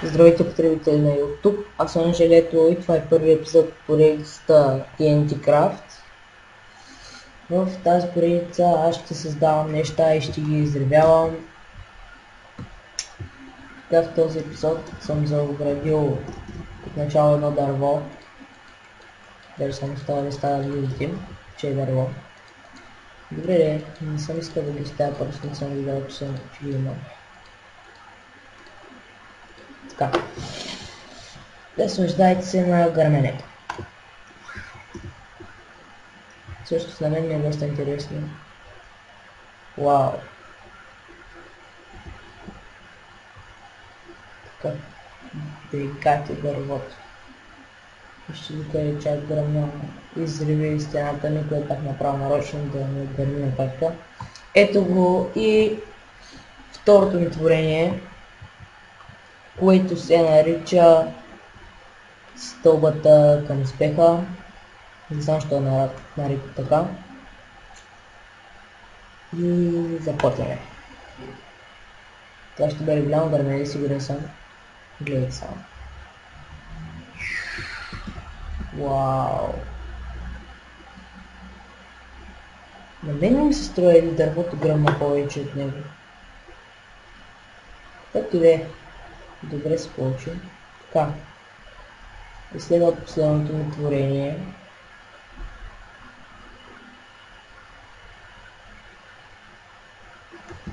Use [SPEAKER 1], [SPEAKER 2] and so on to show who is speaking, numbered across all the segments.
[SPEAKER 1] Здравейте, потребители на YouTube, аз съм Желето и това е първият епизод от поредицата TNT Craft. В тази поредица аз ще създавам неща и ще ги изребявам. Така в този епизод съм заоградил от начало едно дърво. Даже съм оставил листа да видите, че е дърво. Добре, не съм искал да ги оставя, просто не съм видял, че ги имам. Така. Наслаждайте се на гърменето. Също на мен ми е доста интересно. Вау! Така, деликат е дървото. Ще докъде чак гръмна изриви стената ми, което бях направил нарочно да не гърми нападка. Ето го и второто ми творение, което се нарича стълбата към успеха. Не знам защо нарича така. И започваме. Това ще бъде голямо гърмене, сигурен съм. Гледайте само. Вау! На мен не ми се строи или дървото гръмна повече от него. Както и да е. Добре се получи. Така. И следва последното ми творение.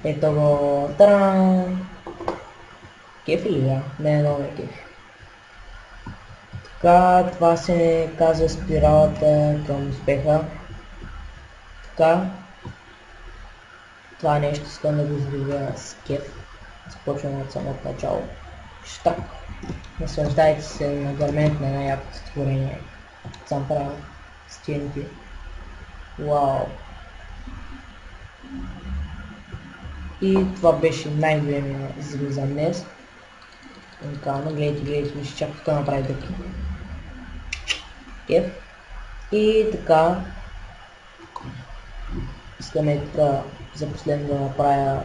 [SPEAKER 1] Ето го. Таран! Кефи ли да? Не, много ме кефи. Така, това се казва спиралата към успеха. Така. Това нещо искам да го изградя с кеф. Започваме от самото начало. Штак. Наслаждайте се на гърменето на една якото творение. Сам правил с TNT. Вау! И това беше най-големия изрив за днес. Уникално, гледайте, ми ще чак тук направи дъки. Кеф. И така. Искаме така за последно да направя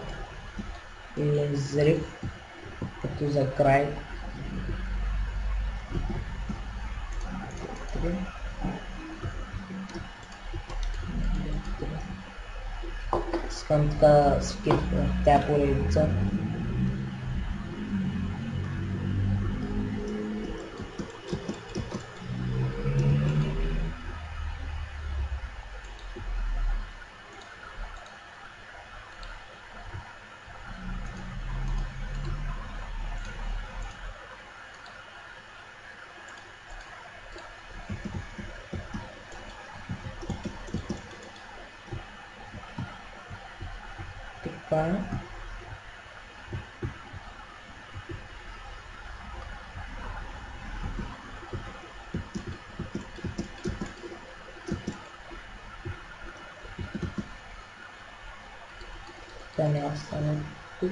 [SPEAKER 1] един изрив, като за край. Искам така да скипна тази поредица. Така. Това няма да стане тук.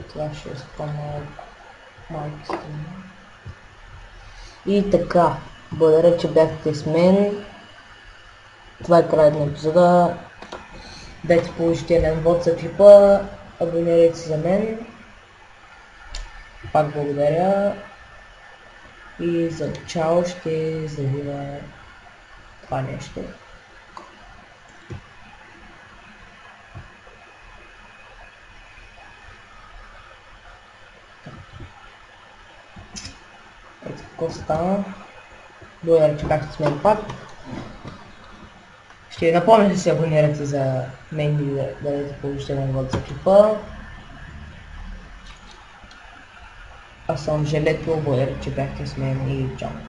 [SPEAKER 1] Това ще е по-малко страна. И така, благодаря, че бяхте с мен. Това е краят на епизода. Дайте положителен вод за клипа, абонирайте се за мен. Пак благодаря. И за чао ще завива това нещо. Ето какво стана. Благодаря, че бяхте с мен пак. Ще ви напомня да се абонирате за мен и да дадете положителен вод за клипа. Аз съм Желето, благодаря, че бяхте с мен и чао.